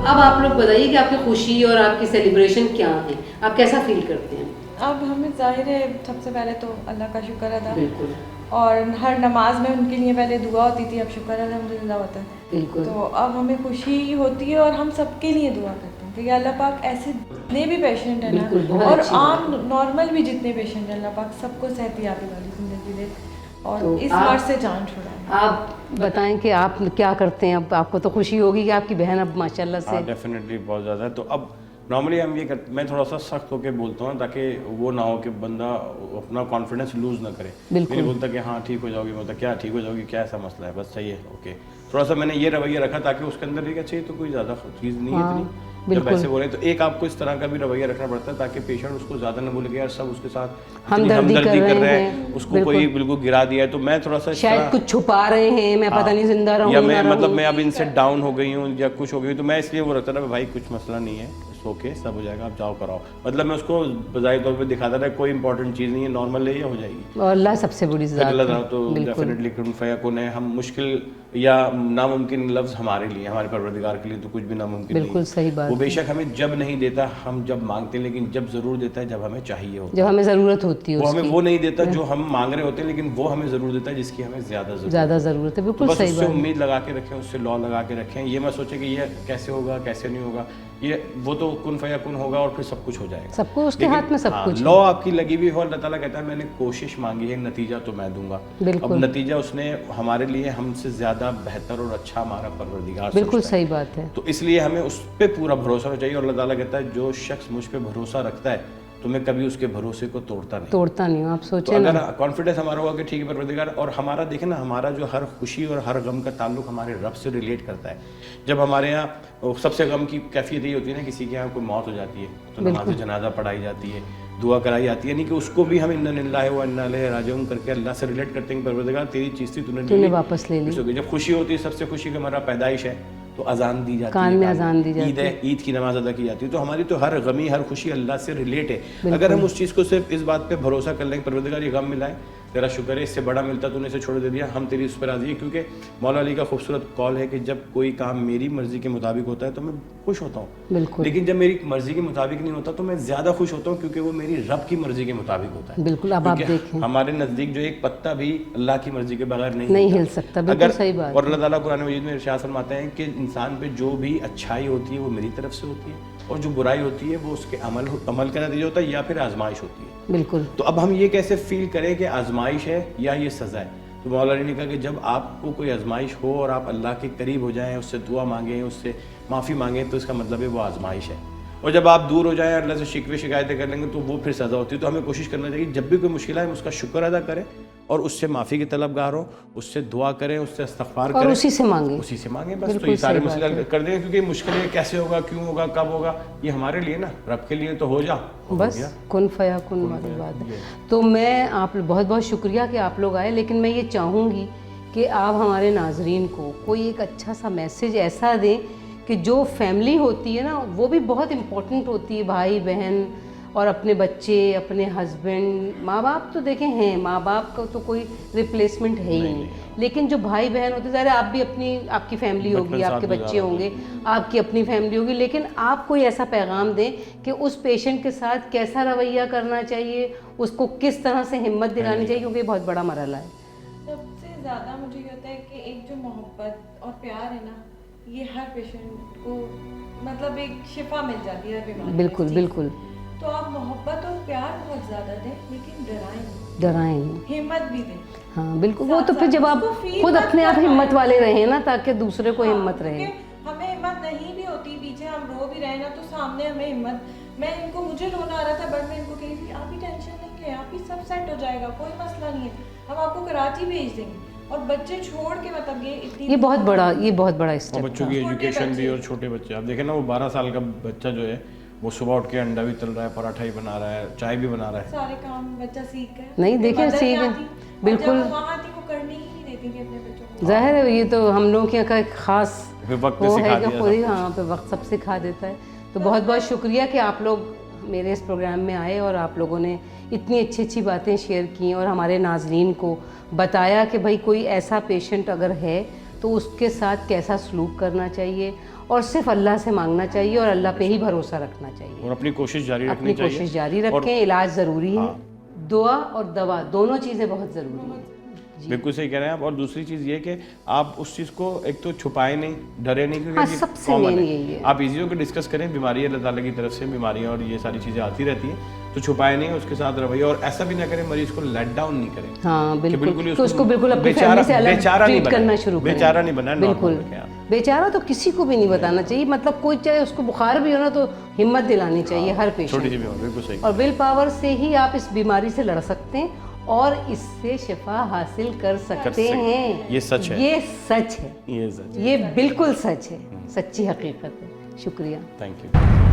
اب آپ لوگ بتائیے کہ آپ کی خوشی اور آپ کی سیلیبریشن کیا ہے, آپ کیسا فیل کرتے ہیں؟ اب ہمیں ظاہر ہے سب سے پہلے تو اللہ کا شکر ادا, بالکل, اور ہر نماز میں ان کے لیے پہلے دعا ہوتی تھی, اب شکر الحمدللہ ہوتا ہے. بالکل. تو اب ہمیں خوشی ہوتی ہے اور ہم سب کے لیے دعا کرتے ہیں کہ اللہ پاک ایسے جتنے بھی پیشنٹ ہیں بالکل, نا, بہت اور اچھی عام بات ہے. نارمل بھی جتنے پیشنٹ ہیں, اللہ پاک سب کو صحت یابی والی زندگی دے اور تو اس مرض سے جان چھڑائے. آپ بتائیں کہ آپ کیا کرتے ہیں؟ اب آپ کو تو خوشی ہوگی کہ آپ کی بہن اب ماشاء اللہ سے. ہاں ڈیفینیٹلی بہت زیادہ ہے. تو اب نارملی ہم یہ کرتے, میں تھوڑا سا سخت ہو کے بولتا ہوں تاکہ وہ نہ ہو کہ بندہ اپنا کانفیڈنس لوز نہ کرے. میں نہیں بولتا کہ ہاں ٹھیک ہو جاؤ گی, بولتا کیا ٹھیک ہو جاؤ گی, کیا ایسا مسئلہ ہے, بس صحیح ہے اوکے. تھوڑا سا میں نے یہ رویہ رکھا تاکہ اس کے اندر یہ اچھا تو کوئی زیادہ چیز نہیں ہے اتنی. جب ایسے بولے تو ایک آپ کو اس طرح کا بھی رویہ رکھنا پڑتا ہے تاکہ پیشنٹ اس کو زیادہ نہ بھولے کہ یار سب اس کے ساتھ ہمدردی کر رہے ہیں, اس کو کوئی بالکل گرا دیا ہے. تو میں تھوڑا سا شاید کچھ چھپا رہے ہیں, میں پتہ نہیں زندہ رہوں یا میں مطلب میں اب ان سے ڈاؤن ہو گئی ہوں یا کچھ ہو گئی, تو میں اس لیے وہ رکھتا تھا بھائی کچھ مسئلہ نہیں ہے, اوکے سب ہو جائے گا, آپ جاؤ کراؤ. مطلب میں اس کو بظاہر طور پہ دکھاتا تھا کوئی امپورٹنٹ چیز نہیں ہے, نارمل ہے, یہ ہو جائے گی. اور اللہ سب سے بڑی ذات ہے. اللہ تو ڈیفینیٹلی کن فیکون ہے. ہم مشکل یا ناممکن لفظ ہمارے لیے, ہمارے پروردگار کے لیے تو کچھ بھی ناممکن نہیں. بالکل صحیح بات. وہ بے شک ہمیں جب نہیں دیتا, ہم جب مانگتے ہیں, لیکن جب ضرور دیتا ہے جب ہمیں چاہیے ہوتا ہے, جب ہمیں ضرورت ہوتی ہے. وہ ہمیں وہ نہیں دیتا جو ہم مانگ رہے ہوتے ہیں, لیکن وہ ہمیں ضرور دیتا ہے جس کی ہمیں زیادہ ضرورت ہے. بالکل بس صحیح اس سے بات. امید لگا کے رکھیں, اس سے لا لگا کے رکھیں. یہ میں سوچیں کہ یہ کیسے ہوگا کیسے نہیں ہوگا, یہ وہ تو کن فیکون ہوگا اور پھر سب کچھ ہو جائے گا. سب کو اس کے ہاتھ میں سب کچھ. لا آپ کی لگی ہوئی ہو, اللہ تعالیٰ کہتا ہے میں نے کوشش مانگی ہے, نتیجہ تو میں دوں گا. اب نتیجہ اس نے ہمارے لیے ہم سے زیادہ بہتر اور اچھا ہمارا پروردگار. بالکل صحیح بات ہے. تو اس لیے ہمیں اس پہ پورا بھروسہ ہونا چاہیے. اور اللہ تعالیٰ کہتا ہے جو شخص مجھ پہ بھروسہ رکھتا ہے تو میں کبھی اس کے بھروسے کو توڑتا نہیں ہوں. آپ سوچیں اگر کانفیڈنس ہمارا ہوگا کہ ٹھیک ہے پروردگار, اور ہمارا دیکھیں نا, ہمارا جو ہر خوشی اور ہر غم کا تعلق ہمارے رب سے ریلیٹ کرتا ہے. جب ہمارے یہاں سب سے غم کی کیفیت یہ ہوتی ہے نا, کسی کے یہاں کوئی موت ہو جاتی ہے تو نماز جنازہ پڑھائی جاتی ہے, دعا کرائی جاتی ہے, یعنی کہ اس کو بھی ہم انا للہ و انا الیہ راجعون کر کے اللہ سے ریلیٹ کرتے ہیں کہ پروردگار تیری چیز تھی, تو نے واپس لے لی. جب خوشی ہوتی ہے, سب سے خوشی کا ہمارا پیدائش ہے تو اذان دی جاتی ہے, کان میں اذان دی جاتی ہے, عید کی نماز ادا کی جاتی ہے. تو ہماری تو ہر غمی ہر خوشی اللہ سے ریلیٹ ہے. اگر ہم اس چیز کو صرف اس بات پہ بھروسہ کر لیں کہ پروردگار یہ غم ملا ہے, تیرا شکر ہے, اس سے بڑا ملتا تو نے اسے چھوڑ دے دیا, ہم تیری اس پہ راضی ہے. کیونکہ مولا علی کا خوبصورت قول ہے کہ جب کوئی کام میری مرضی کے مطابق ہوتا ہے تو میں خوش ہوتا ہوں, لیکن جب میری مرضی کے مطابق نہیں ہوتا تو میں زیادہ خوش ہوتا ہوں, کیونکہ وہ میری رب کی مرضی کے مطابق ہوتا ہے. بالکل. اب آپ دیکھیں ہمارے نزدیک جو ایک پتا بھی اللہ کی مرضی کے بغیر نہیں ہل سکتا. بالکل صحیح بات. اور اللہ تعالیٰ قرآن مجید میں ارشاد فرماتے ہیں کہ انسان پہ جو بھی اچھائی ہوتی ہے وہ میری طرف سے ہوتی ہے, اور جو برائی ہوتی ہے وہ اس کے عمل کا نتیجہ ہوتا ہے یا پھر آزمائش ہوتی ہے. بالکل. تو اب ہم یہ کیسے فیل کریں کہ آزمائش ہے یا یہ سزا ہے؟ تو مولا علی نے کہا کہ جب آپ کو کوئی آزمائش ہو اور آپ اللہ کے قریب ہو جائیں, اس سے دعا مانگیں, اس سے معافی مانگیں, تو اس کا مطلب ہے وہ آزمائش ہے. اور جب آپ دور ہو جائیں اللہ سے شکوے شکایتیں کر لیں گے تو وہ پھر سزا ہوتی ہے. تو ہمیں کوشش کرنا چاہیے جب بھی کوئی مشکل آئے اس کا شکر ادا کریں, اور اس سے معافی کے طلبگار ہوں, اس سے دعا کریں, اس سے استغفار کریں, اور اسی سے مانگیں. بس. تو یہ سارے مسئلے کر دیں, کیونکہ مشکلیں کیسے ہوگا, کیوں ہوگا, کب ہوگا, یہ ہمارے لیے نا, رب کے لیے تو ہو جا بس کن فیکون والی بات ہے. تو میں آپ بہت بہت شکریہ کہ آپ لوگ آئے, لیکن میں یہ چاہوں گی کہ آپ ہمارے ناظرین کو کوئی ایک اچھا سا میسیج ایسا دیں کہ جو فیملی ہوتی ہے نا وہ بھی بہت امپورٹنٹ ہوتی ہے, بھائی بہن اور اپنے بچے, اپنے ہسبینڈ, ماں باپ تو دیکھیں ہیں, ماں باپ کا تو کوئی ریپلیسمنٹ ہے ہی نہیں, لیکن جو بھائی بہن ہوتے, ظاہر آپ بھی آپ کی فیملی ہوگی, آپ کے بچے ہوں گے, آپ کی اپنی فیملی ہوگی, لیکن آپ کوئی ایسا پیغام دیں کہ اس پیشنٹ کے ساتھ کیسا رویہ کرنا چاہیے, اس کو کس طرح سے ہمت دلانی چاہیے, کیونکہ یہ بہت بڑا مرحلہ ہے. سب سے زیادہ مجھے یہ ہوتا ہے کہ ایک جو محبت اور پیار ہے نا, یہ ہر پیشنٹ کو مطلب ایک شفا مل جاتی ہے ہر بیماری. بالکل بالکل. تو آپ محبت اور پیار بہت زیادہ دیں, لیکن ڈرائیں, ہمت بھی دیں. ہاں بالکل. وہ تو پھر جب آپ خود اپنے آپ ہمت والے رہیں نا, تاکہ دوسرے کو ہمت رہے. ہمیں ہمت نہیں بھی ہوتی, پیچھے ہم رو بھی رہے نا, تو سامنے ہمیں ہمت. میں ان کو, مجھے رونا آ رہا تھا بٹ میں ان کو کہی تھی آپ ہی ٹینشن نہیں لیں, آپ ہی سب سیٹ ہو جائے گا, کوئی مسئلہ نہیں ہے, ہم آپ کو کراچی بھیج دیں گے. اور بچے چھوڑ کے مطلب یہ بہت بڑا اسٹیپ. بچوں کی ایجوکیشن بھی, اور چھوٹے بچے آپ دیکھیں نا, وہ 12 سال کا بچہ جو ہے وہ صبح اٹھ کے انڈا بھی تل رہا ہے, پراٹھا ہی بنا رہا ہے, چائے بھی بنا رہا ہے, سارے کام بچہ سیکھ گیا. نہیں دیکھیں سیکھ گئے. بالکل. کرنی ہی نہیں دیتی تھی اپنے بچوں کو. ظاہر ہے یہ تو ہم لوگوں کے ایک خاص وقت وہ ہے کہ خود ہی ہاں پہ وقت سب سکھا دیتا ہے. تو بہت بہت شکریہ کہ آپ لوگ میرے اس پروگرام میں آئے, اور آپ لوگوں نے اتنی اچھی باتیں شیئر کی, اور ہمارے ناظرین کو بتایا کہ بھائی کوئی ایسا پیشنٹ اگر ہے تو اس کے ساتھ کیسا سلوک کرنا چاہیے, اور صرف اللہ سے مانگنا چاہیے اور اللہ پہ ہی بھروسہ رکھنا چاہیے اور اپنی کوشش جاری رکھنی اپنی چاہیے. کوشش جاری رکھیں. علاج ضروری ہے, دعا اور دوا دونوں چیزیں بہت ضروری ہیں. بالکل صحیح کہہ رہے ہیں آپ. اور دوسری چیز یہ کہ آپ اس چیز کو ایک تو چھپائے نہیں, ڈرے نہیں, کیونکہ سب سے مین یہی ہے. آپ ایزی ہو کے ڈسکس کریں. بیماری اللہ تعالیٰ کی طرف سے بیماریاں اور یہ ساری چیزیں آتی رہتی ہیں, تو چھپائے نہیں, اس کے ساتھ رویہ, اور ایسا بھی نہ کریں مریض کو لیٹ ڈاؤن نہیں کریں. ہاں بالکل, کہ کہ اس کو بالکل اپنی فیملی سے الگ ٹریٹ کرنا شروع کریں. بیچارہ نہیں بننا. بالکل بیچارہ تو کسی کو بھی نہیں بتانا چاہیے. مطلب کوئی چاہے اس کو بخار بھی ہو نا تو ہمت دلانی چاہیے ہر پیشنٹ. چھوٹی سی بیماری. بالکل صحیح. اور ول پاور سے ہی آپ اس بیماری سے لڑ سکتے ہیں اور اس سے شفا حاصل کر سکتے ہیں. یہ سچ ہے. یہ سچ ہے. یہ سچ. یہ بالکل سچ ہے, سچی حقیقت ہے. شکریہ. Thank you.